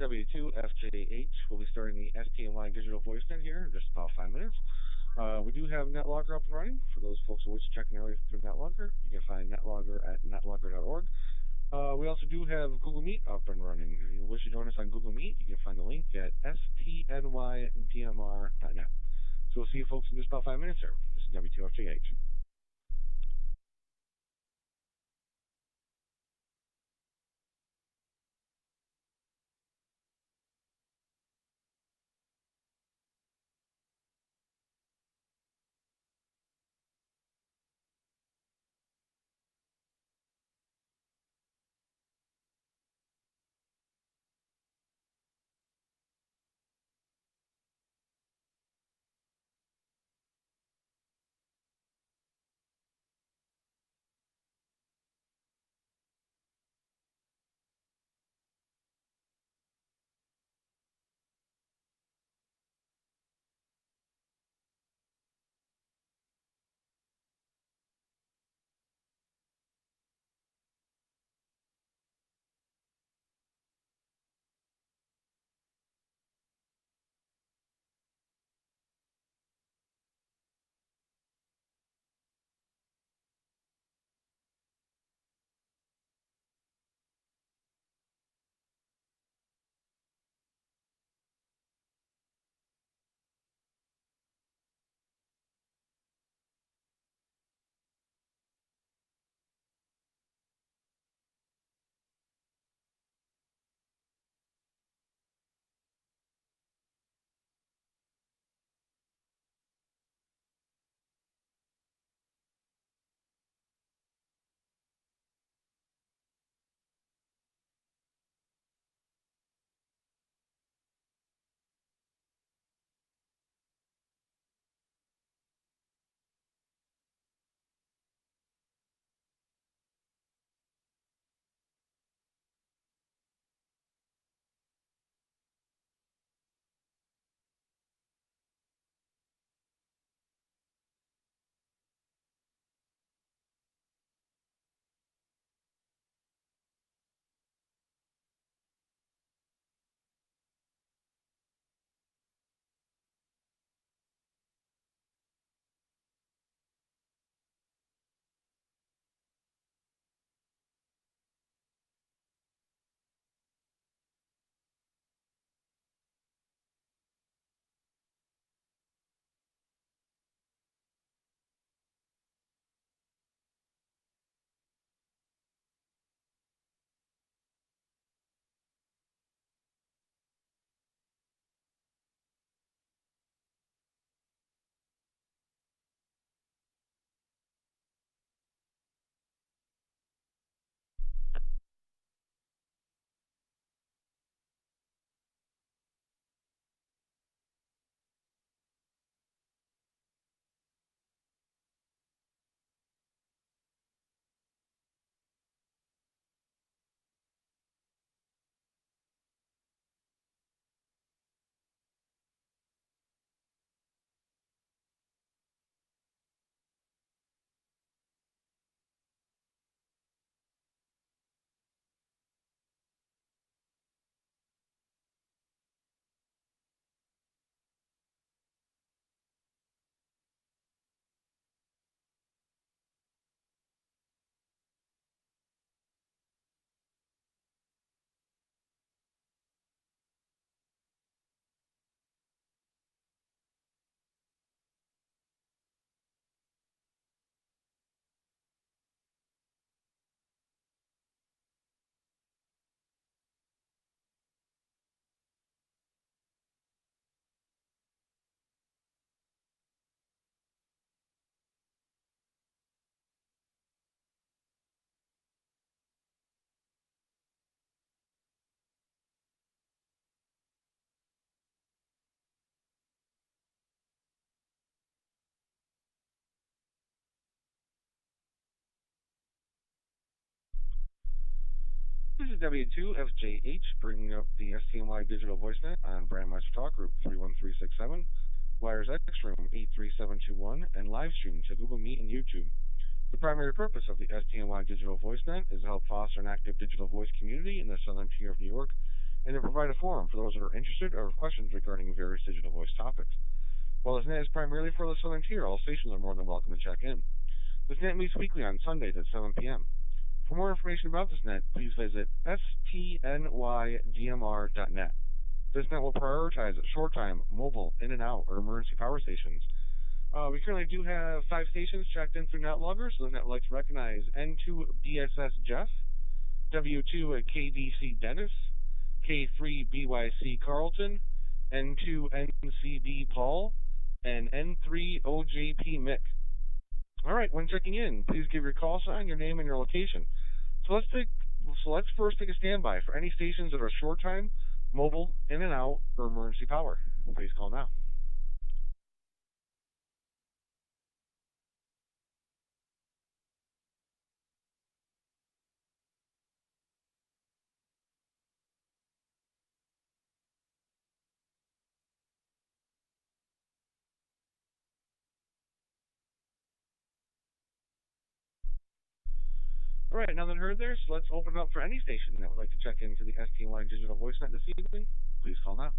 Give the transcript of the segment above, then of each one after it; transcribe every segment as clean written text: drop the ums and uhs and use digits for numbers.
W2FJH. We'll be starting the STNY digital voice net here in just about 5 minutes. We do have NetLogger up and running. For those folks who wish to check an area through NetLogger, you can find NetLogger at netlogger.org. We also do have Google Meet up and running. If you wish to join us on Google Meet, you can find the link at stnydmr.net. So we'll see you folks in just about 5 minutes here. This is W2FJH. This is W2FJH bringing up the STNY digital voice net on Brandmaster Talk Group 31367, Wires X Room 83721, and live stream to Google Meet and YouTube. The primary purpose of the STNY digital voice net is to help foster an active digital voice community in the southern tier of New York and to provide a forum for those that are interested or have questions regarding various digital voice topics. While this net is primarily for the Southern Tier, all stations are more than welcome to check in. This net meets weekly on Sundays at 7 p.m. For more information about this net, please visit stnydmr.net. This net will prioritize short time, mobile, in and out, or emergency power stations. We currently do have 5 stations checked in through NetLogger, so the net would like to recognize N2 BSS Jeff, W2 KDC Dennis, K3 BYC Carlton, N2 NCB Paul, and N3 OJP Mick. All right, when checking in, please give your call sign, your name, and your location. So let's take so let's first take a standby for any stations that are short time, mobile, in and out, or emergency power. Please call now. All right, now that heard there, so let's open it up for any station that would like to check into the STNY Digital Voice Net this evening. Please call now.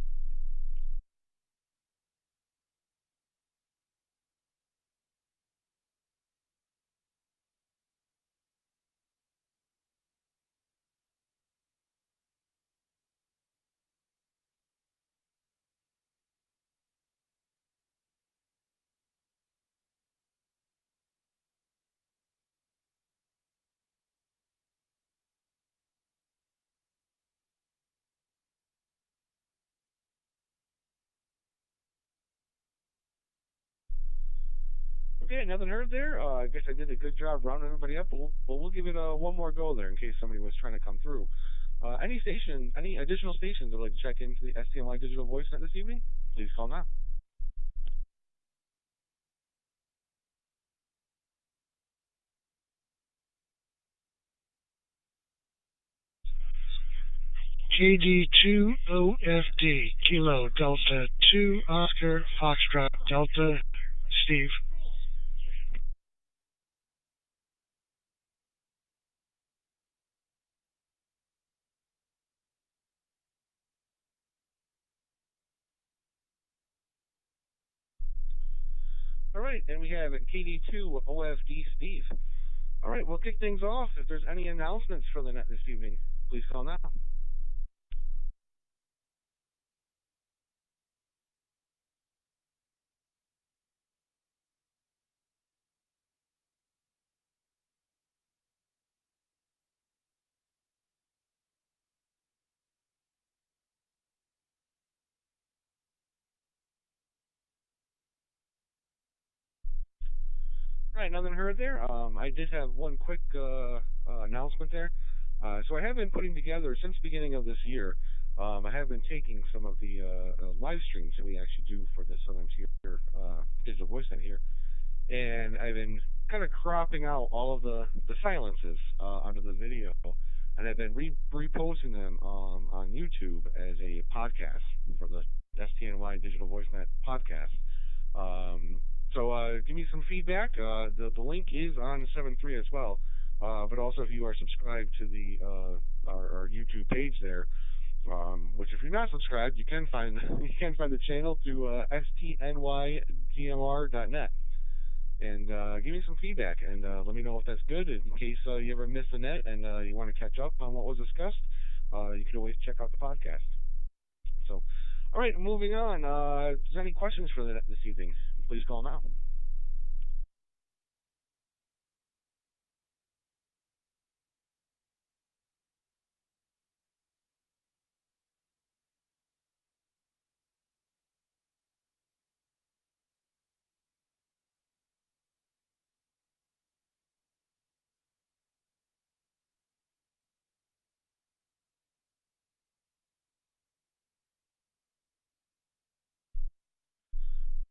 Okay, nothing heard there. I guess I did a good job rounding everybody up, but we'll give it one more go there in case somebody was trying to come through. Any additional stations that would like to check into the STNY Digital Voice Net this evening, please call now. KD2OFD, Kilo Delta 2 Oscar Foxtrot Delta, Steve. All right, and we have KD2 OFD Steve. All right, we'll kick things off. If there's any announcements for the net this evening, please call now. All right, nothing heard there. I did have one quick announcement there. So I have been putting together since the beginning of this year. I have been taking some of the live streams that we actually do for the Southern Tier digital voice net here, and I've been kind of cropping out all of the silences under the video, and I've been reposting them on YouTube as a podcast for the STNY Digital Voice Net podcast. So give me some feedback. The link is on 7.3 as well. But also, if you are subscribed to the our YouTube page there, which if you're not subscribed, you can find the channel through stnydmr.net. And give me some feedback and let me know if that's good. In case you ever miss the net and you want to catch up on what was discussed, you can always check out the podcast. So, all right, moving on. If there's any questions for the net this evening, please call now.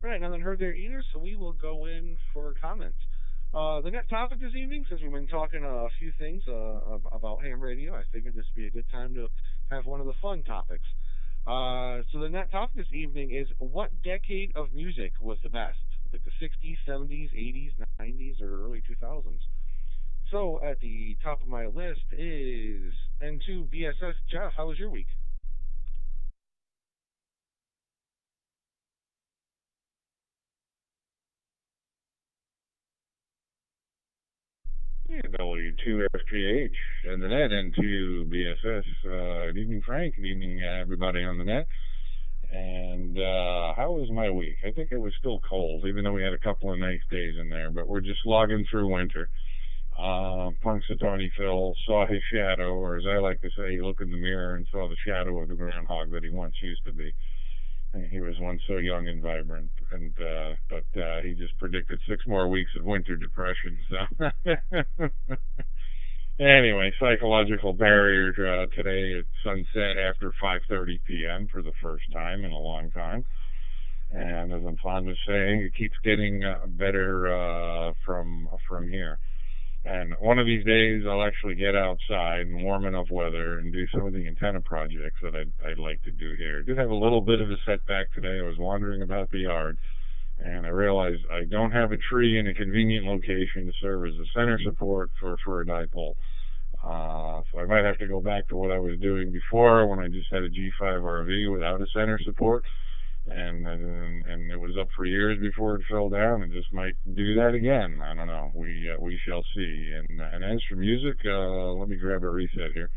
All right, nothing heard there either, so we will go in for comments. The net topic this evening, since we've been talking a few things about ham radio, I figured this would be a good time to have one of the fun topics. So the net topic this evening is what decade of music was the best? Like the 60s, 70s, 80s, 90s, or early 2000s? So at the top of my list is N2 BSS. Jeff, how was your week? to FGH and the net and to BSS. Good evening, Frank. Good evening, everybody on the net. And how was my week? I think it was still cold, even though we had a couple of nice days in there. But we're just logging through winter. Punxsutawney Phil saw his shadow, or as I like to say, he looked in the mirror and saw the shadow of the groundhog that he once used to be. He was once so young and vibrant, and but he just predicted 6 more weeks of winter depression. So anyway, psychological barrier today at sunset after 5:30 p.m. for the first time in a long time. And as I'm fond of saying, it keeps getting better from here. And one of these days, I'll actually get outside in warm enough weather and do some of the antenna projects that I'd like to do here. I did have a little bit of a setback today. I was wandering about the yard, and I realized I don't have a tree in a convenient location to serve as a center support for a dipole. So I might have to go back to what I was doing before when I just had a G5 RV without a center support, and it was up for years before it fell down, and just might do that again. I don't know. We shall see. And as for music, let me grab a reset here.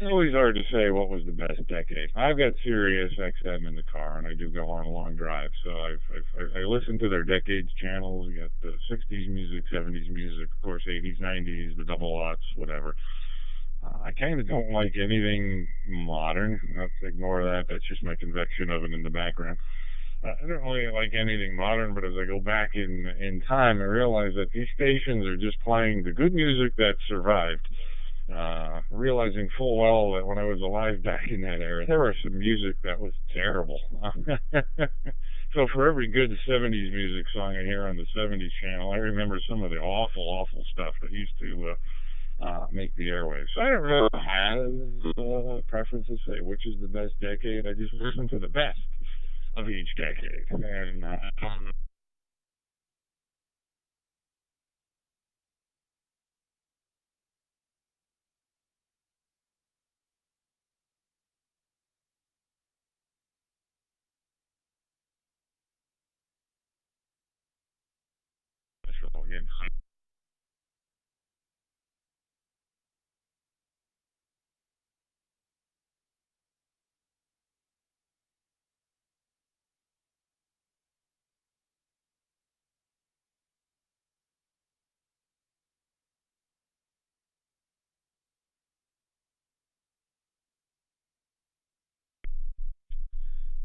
It's always hard to say what was the best decade. I've got Sirius XM in the car, and I do go on long drives, so I listen to their decades channels. You got the '60s music, '70s music, of course, '80s, '90s, the double aughts, whatever. I kind of don't like anything modern. Let's ignore that. That's just my convection of it in the background. I don't really like anything modern, but as I go back in time, I realize that these stations are just playing the good music that survived. Realizing full well that when I was alive back in that era, there was some music that was terrible. So for every good '70s music song I hear on the '70s channel, I remember some of the awful, awful stuff that used to make the airwaves. So I don't really have preferences, say which is the best decade. I just listen to the best of each decade. And again,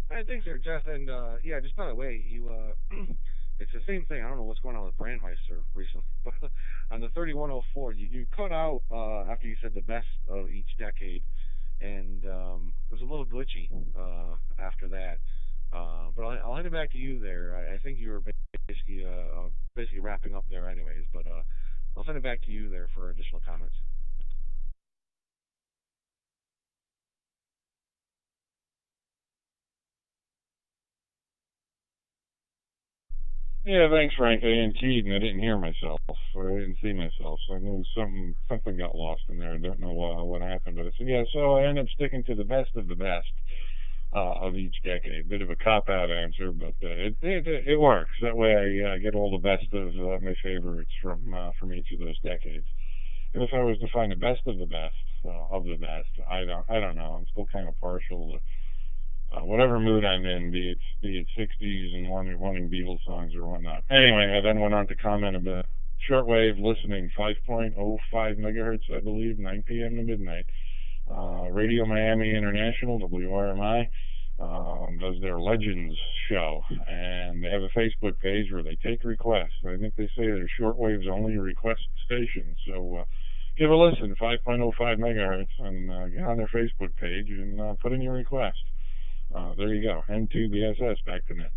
I think so, Jeff. And yeah, just by the way, you it's the same thing. I don't know what's going on with Brandmeister recently, but on the 3104, you cut out after you said the best of each decade, and it was a little glitchy after that. But I'll hand it back to you there. I think you were basically wrapping up there, anyways. But I'll send it back to you there for additional comments. yeah, thanks, Frank. I didn't keyed and I didn't hear myself, or I didn't see myself, so I knew something got lost in there. I don't know what happened, but yeah. So I ended up sticking to the best of the best of each decade. Bit of a cop out answer, but it works. That way I get all the best of my favorites from each of those decades. And if I was to find the best of the best, I don't know. I'm still kind of partial to whatever mood I'm in, be it '60s and wanting Beatles songs or whatnot. Anyway, I then went on to comment about shortwave listening, 5.05 megahertz, I believe, 9 p.m. to midnight. Radio Miami International, WRMI, does their Legends show, and they have a Facebook page where they take requests. I think they say they're shortwaves only request station, so give a listen, 5.05 megahertz, and get on their Facebook page and put in your request. There you go. N2BSS, back to net.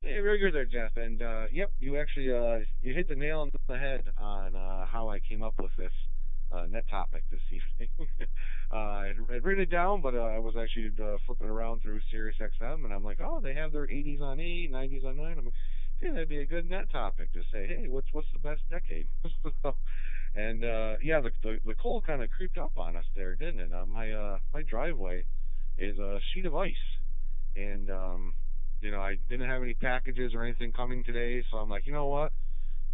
Hey, very good there, Jeff. And yep, you actually you hit the nail on the head on how I came up with this net topic this evening. I'd written it down, but I was actually flipping around through Sirius XM, and I'm like, oh, they have their '80s on 8, '90s on 9. hey, that'd be a good net topic to say, hey, what's the best decade? And yeah, the cold kind of creeped up on us there, didn't it? My driveway is a sheet of ice, and I didn't have any packages or anything coming today, so I'm like, you know what?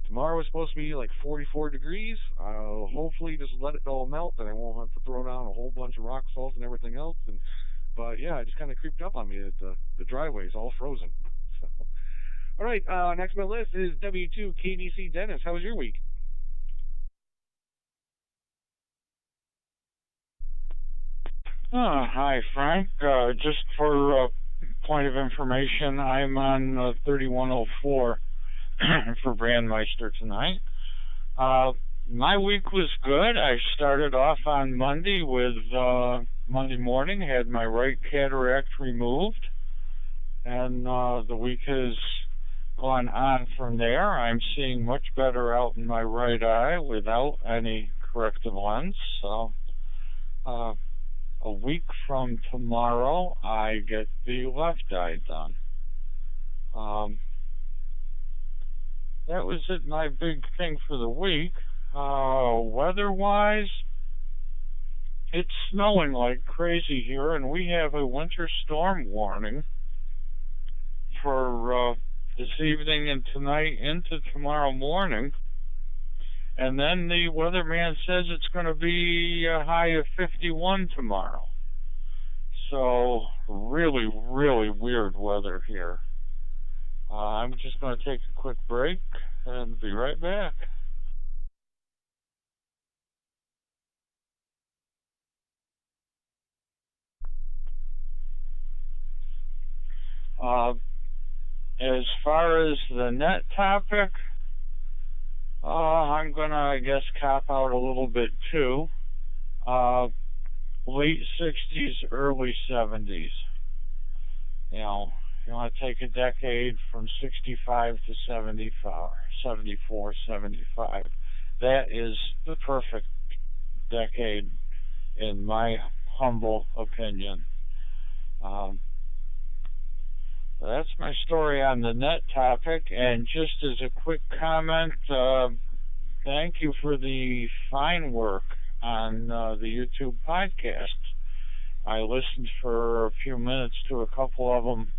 Tomorrow is supposed to be like 44 degrees. I'll hopefully just let it all melt, and I won't have to throw down a whole bunch of rock salt and everything else. But yeah, it just kind of creeped up on me that the driveway is all frozen. So, all right, next on my list is W2 KDC Dennis. How was your week? Hi, Frank. Just for point of information, I'm on 3104 for Brandmeister tonight. Uh, my week was good. I started off on Monday with Monday morning, had my right cataract removed, and the week has gone on from there. I'm seeing much better out in my right eye without any corrective lens. So, uh, a week from tomorrow, I get the left eye done. Um, that was it, my big thing for the week. Weather-wise, it's snowing like crazy here, and we have a winter storm warning for this evening and tonight into tomorrow morning. And then the weatherman says it's going to be a high of 51 tomorrow. So, really, really weird weather here. I'm just going to take a quick break and be right back. Uh, as far as the net topic, I'm going to, I guess, cop out a little bit too. Uh, late 60s, early 70s. You want to take a decade from 65 to 75, 74, 75. That is the perfect decade, in my humble opinion. Um, that's my story on the net topic. And just as a quick comment, thank you for the fine work on the YouTube podcast. I listened for a few minutes to a couple of them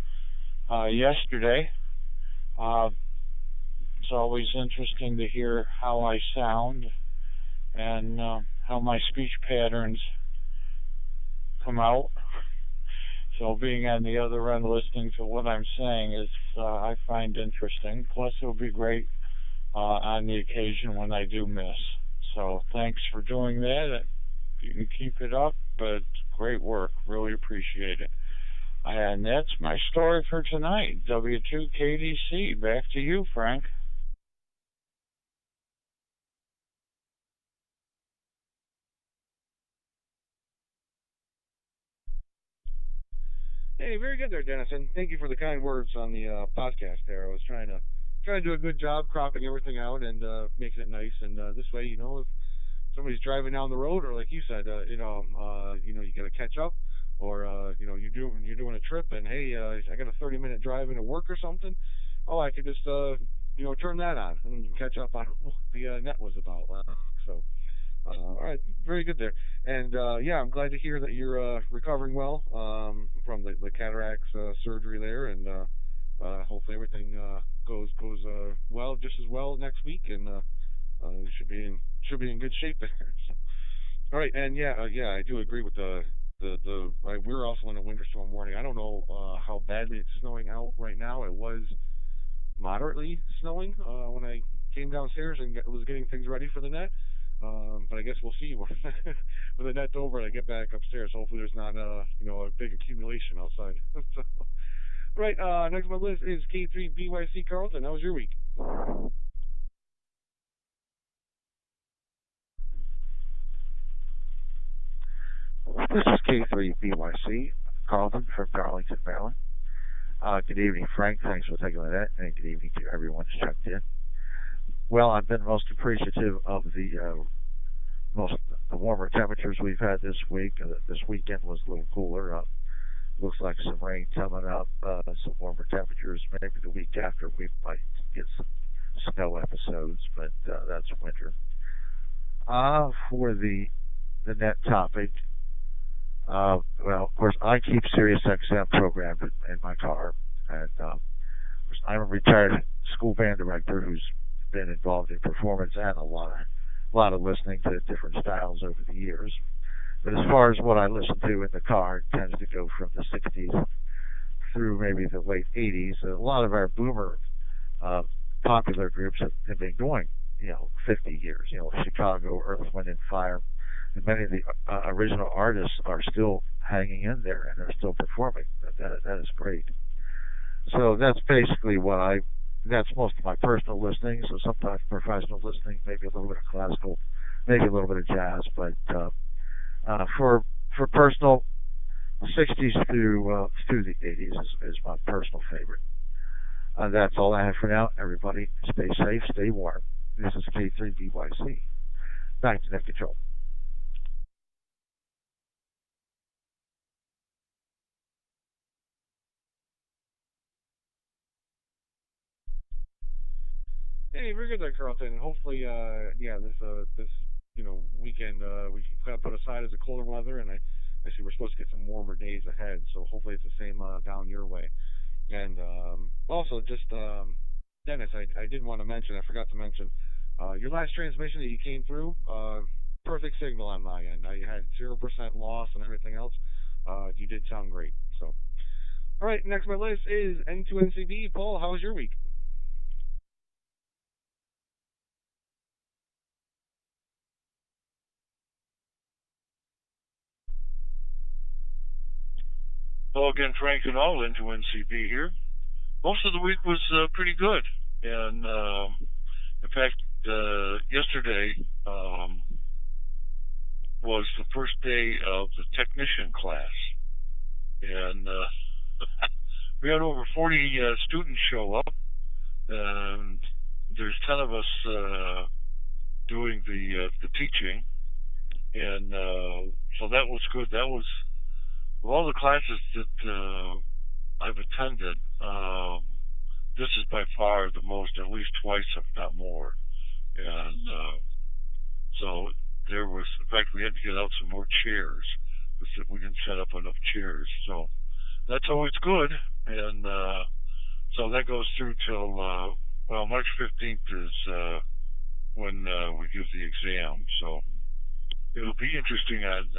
yesterday. Uh, it's always interesting to hear how I sound and how my speech patterns come out. So being on the other end listening to what I'm saying is I find interesting. Plus it would be great on the occasion when I do miss. So thanks for doing that. You can keep it up, but great work. Really appreciate it. And that's my story for tonight. W2KDC. Back to you, Frank. Hey, very good there, Dennis, and thank you for the kind words on the podcast. There, I was trying to do a good job cropping everything out and making it nice. And this way, if somebody's driving down the road, or like you said, you got to catch up, or you're doing a trip, and hey, I got a 30-minute drive into work or something. Oh, I could just turn that on and catch up on what the net was about. So. All right, very good there. And yeah, I'm glad to hear that you're recovering well from the cataracts surgery there, and hopefully everything goes well, just as well next week, and you should be in good shape there. So, all right, and yeah, yeah, I do agree with we're also in a winter storm warning. I don't know how badly it's snowing out right now. It was moderately snowing when I came downstairs and was getting things ready for the net. But I guess we'll see when the net's over and I get back upstairs. Hopefully there's not a big accumulation outside. So, right, next on my list is K3BYC Carlton. How was your week? This is K3BYC, Carlton from Darlington, Maryland. Good evening, Frank. Thanks for taking that, and good evening to everyone who's checked in. Well, I've been most appreciative of the warmer temperatures we've had this week. This weekend was a little cooler. Looks like expect some rain coming up, some warmer temperatures. Maybe the week after we might get some snow episodes, but that's winter. For the net topic, well, of course, I keep Sirius XM programmed in my car, and I'm a retired school band director who's been involved in performance and a lot of listening to different styles over the years. But as far as what I listen to in the car, it tends to go from the '60s through maybe the late '80s. A lot of our boomer uh, popular groups have been going, 50 years. Chicago, Earth, Wind, and Fire, and many of the original artists are still hanging in there and are still performing. That is great. So that's basically what I. That's most of my personal listening. So sometimes professional listening, maybe a little bit of classical, maybe a little bit of jazz. But for personal, '60s through the '80s is my personal favorite. That's all I have for now. Everybody, stay safe, stay warm. This is K3BYC. Back to net control. Hey, very good there, Carlton. Hopefully, yeah, this weekend we can kind of put aside as the colder weather, and I see we're supposed to get some warmer days ahead. So hopefully it's the same down your way. And also, just Dennis, I did want to mention, I forgot to mention, your last transmission that you came through, perfect signal on my end. I had 0% loss and everything else. You did sound great. So, all right, next on my list is N2NCB. Paul, how was your week? Hello again, Frank and all into NCB here. Most of the week was pretty good, and in fact, yesterday was the first day of the technician class, and we had over 40 students show up, and there's 10 of us doing the teaching, and so that was good. That was of all the classes that I've attended. This is by far the most, at least twice, if not more. And so there was, in fact, we had to get out some more chairs because we didn't set up enough chairs. So that's always good. And so that goes through till, well, March 15th is when we give the exam. So it'll be interesting on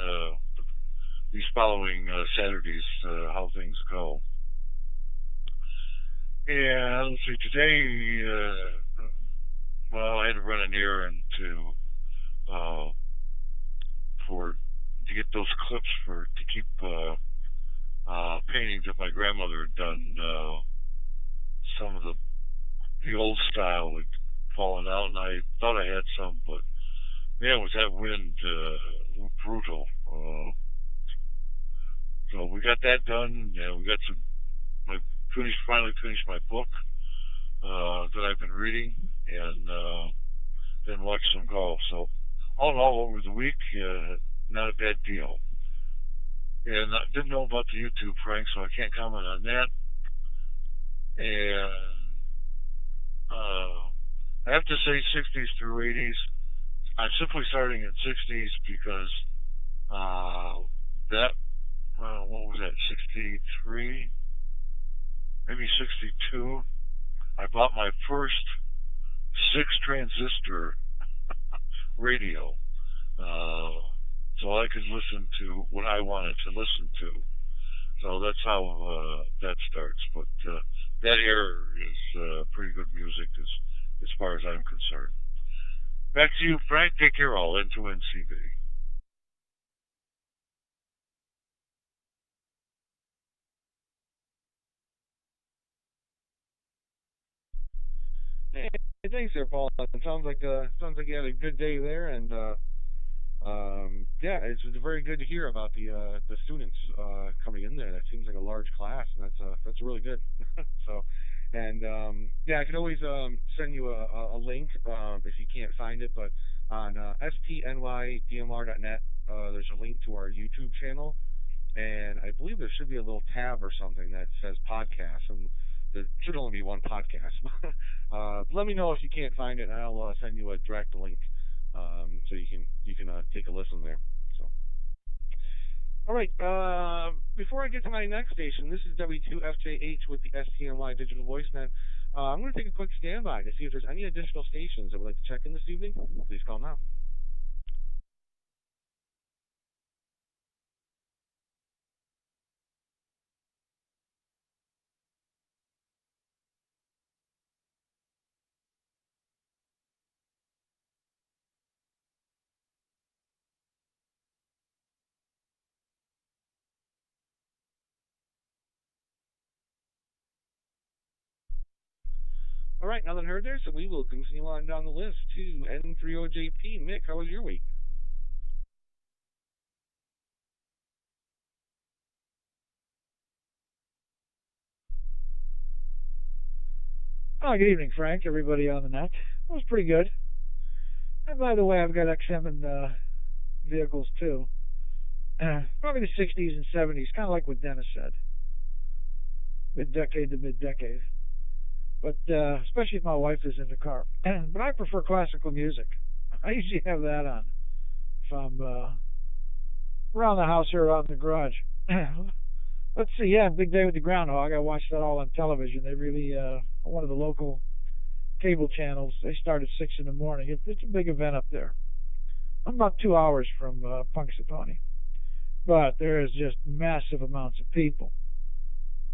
these following Saturdays how things go. And let's see, today, well, I had to run an errand uh, to get those clips to keep paintings that my grandmother had done. Some of the old style had fallen out, and I thought I had some, but man, was that wind brutal. So we got that done. Yeah, we got some. I finally finished my book that I've been reading, and then watched some golf. So all in all, over the week, not a bad deal. And I didn't know about the YouTube, Frank, so I can't comment on that. And I have to say 60s through 80s. I'm simply starting at 60s because that, what was that, 63, maybe 62. I bought my first six transistor radio. So I could listen to what I wanted to listen to. So that's how that starts. But that era is pretty good music as far as I'm concerned. Back to you, Frank. Take care, all into NCB. Hey, thanks there, Paul. It sounds like you had a good day there, and yeah, it's very good to hear about the students coming in there. That seems like a large class, and that's really good. So, and yeah, I can always send you a link if you can't find it, but on STNYDMR.net, there's a link to our YouTube channel, and I believe there should be a little tab or something that says podcast, and there should only be one podcast. Let me know if you can't find it, and I'll send you a direct link, so you can take a listen there. So, all right. Before I get to my next station, this is W2FJH with the STNY Digital Voice Net. I'm going to take a quick standby to see if there's any additional stations that would like to check in this evening. Please call now. All right, now that I heard there, so we will continue on down the list to N30JP. Mick, how was your week? Oh, good evening, Frank. Everybody on the net. It was pretty good. And by the way, I've got XM vehicles too. Probably the 60s and 70s, kind of like what Dennis said, mid-decade to mid-decade. But especially if my wife is in the car. But I prefer classical music. I usually have that on if I'm around the house or out in the garage. Let's see. Yeah, big day with the groundhog. I watched that all on television. They really, one of the local cable channels, they start at 6 in the morning. It's a big event up there. I'm about 2 hours from Punxsutawney, but there is just massive amounts of people.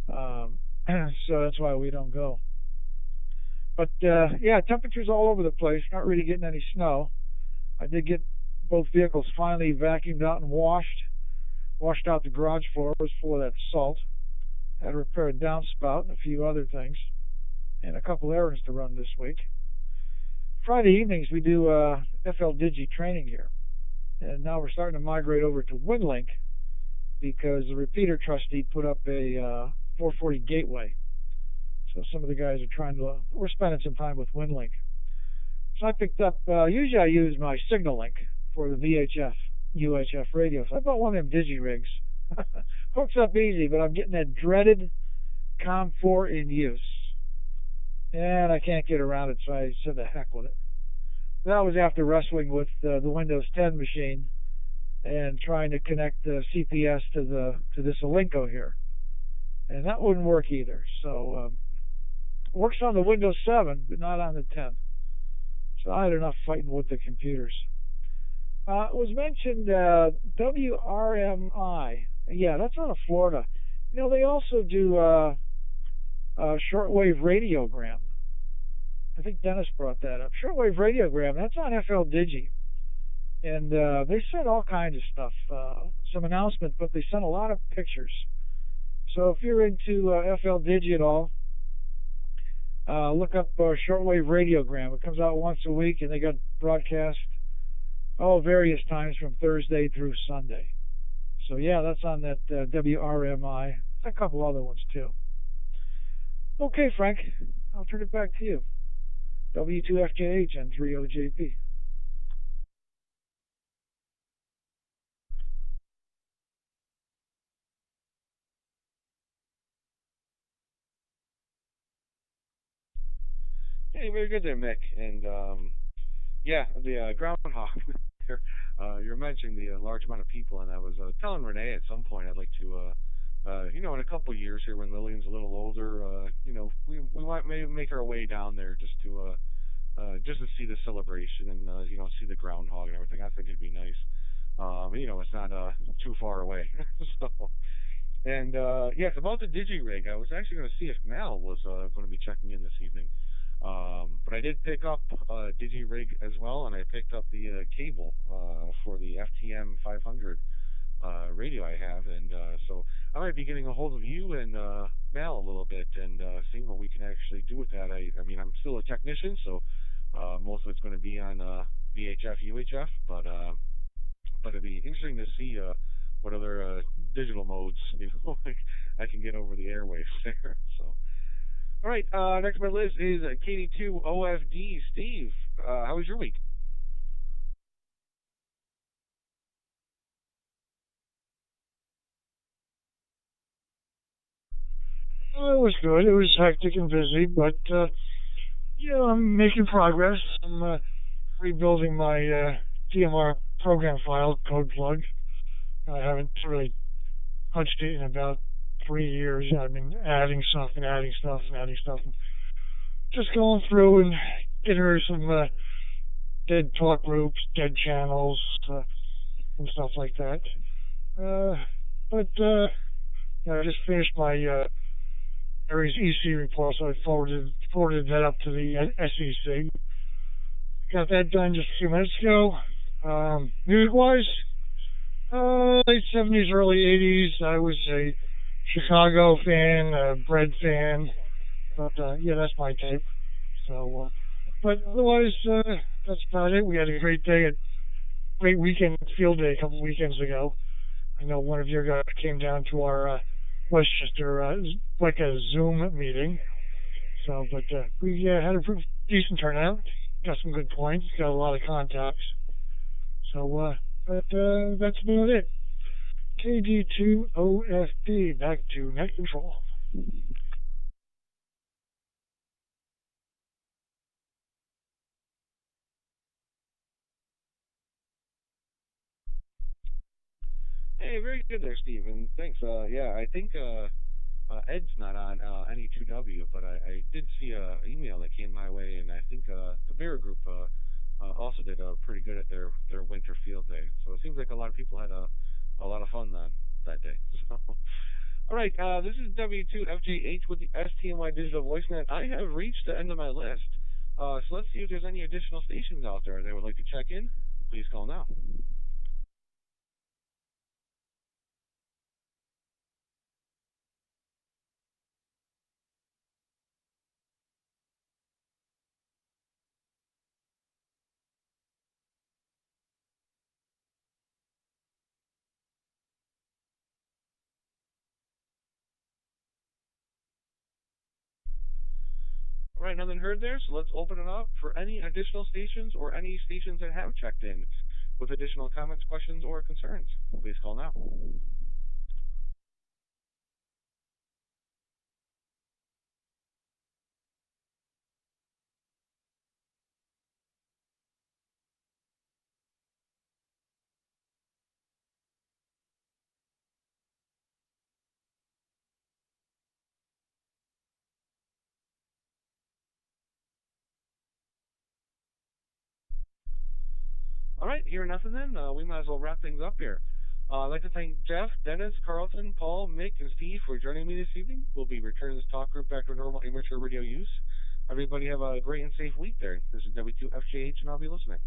So that's why we don't go. But yeah, temperatures all over the place. Not really getting any snow. I did get both vehicles finally vacuumed out and washed. Washed out the garage floor. It was full of that salt. Had to repair a downspout and a few other things, and a couple errands to run this week. Friday evenings we do FL Digi training here, and now we're starting to migrate over to WinLink because the repeater trustee put up a 440 gateway. So some of the guys are we're spending some time with WinLink. So I picked up, usually I use my Signal Link for the VHF, UHF radios. I bought one of them Digi rigs. Hooks up easy, but I'm getting that dreaded COM4 in use. And I can't get around it, so I said the heck with it. That was after wrestling with the Windows 10 machine and trying to connect the CPS to this Alinco here. And that wouldn't work either. So works on the Windows 7, but not on the 10. So I had enough fighting with the computers. It was mentioned WRMI. Yeah, that's out of Florida. You know, they also do shortwave radiogram. I think Dennis brought that up. Shortwave radiogram, that's on FL Digi. And they sent all kinds of stuff. Some announcements, but they sent a lot of pictures. So if you're into FL Digi at all, look up shortwave radiogram. It comes out once a week, and they got broadcast various times from Thursday through Sunday. So yeah, that's on that WRMI. A couple other ones too. Okay, Frank, I'll turn it back to you. W2FJH and 30JP. Hey, very good there, Mick. And yeah, the groundhog. You're mentioning the large amount of people, and I was telling Renee at some point I'd like to, in a couple of years here when Lillian's a little older, we might maybe make our way down there just to see the celebration and see the groundhog and everything. I think it'd be nice. It's not too far away. So, and yes, about the DigiRig, I was actually going to see if Mal was going to be checking in this evening. But I did pick up DigiRig as well, and I picked up the cable for the FTM 500 radio I have, and so I might be getting a hold of you and Mal a little bit and seeing what we can actually do with that. I mean, I'm still a technician, so most of it's going to be on VHF, UHF, but it'd be interesting to see what other digital modes like I can get over the airwaves there. So. All right, next on my list is KD2 OFD. Steve, how was your week? Well, it was good. It was hectic and busy, but I'm making progress. I'm rebuilding my DMR program file code plug. I haven't really touched it in about 3 years. I've been adding stuff and adding stuff and adding stuff, and just going through and getting rid of some dead talk groups, dead channels, and stuff like that. Uh, but I just finished my Aries EC report, so I forwarded that up to the SEC. Got that done just a few minutes ago. Music-wise, late 70s, early 80s. I was a Chicago fan, a Bread fan, but yeah, that's my tape. So, but otherwise, that's about it. We had a great day, great weekend field day a couple weekends ago. I know one of your guys came down to our Westchester, like a Zoom meeting. So, but we had a pretty decent turnout. Got some good points. Got a lot of contacts. So, that's about it. KD2OFD, back to net control. Hey, very good there, Steven. Thanks. Yeah, I think Ed's not on NE2W, but I did see a email that came my way, and I think the Bear Group also did pretty good at their winter field day. So it seems like a lot of people had a lot of fun then that day. So, all right, this is W2FGH with the STNY Digital VoiceNet. I have reached the end of my list. So let's see if there's any additional stations out there that would like to check in. Please call now. All right, nothing heard there, so let's open it up for any additional stations or any stations that have checked in with additional comments, questions, or concerns. Please call now. All right, hearing nothing then, we might as well wrap things up here. I'd like to thank Jeff, Dennis, Carlton, Paul, Mick, and Steve for joining me this evening. We'll be returning this talk group back to normal amateur radio use. Everybody have a great and safe week there. This is W2FJH, and I'll be listening.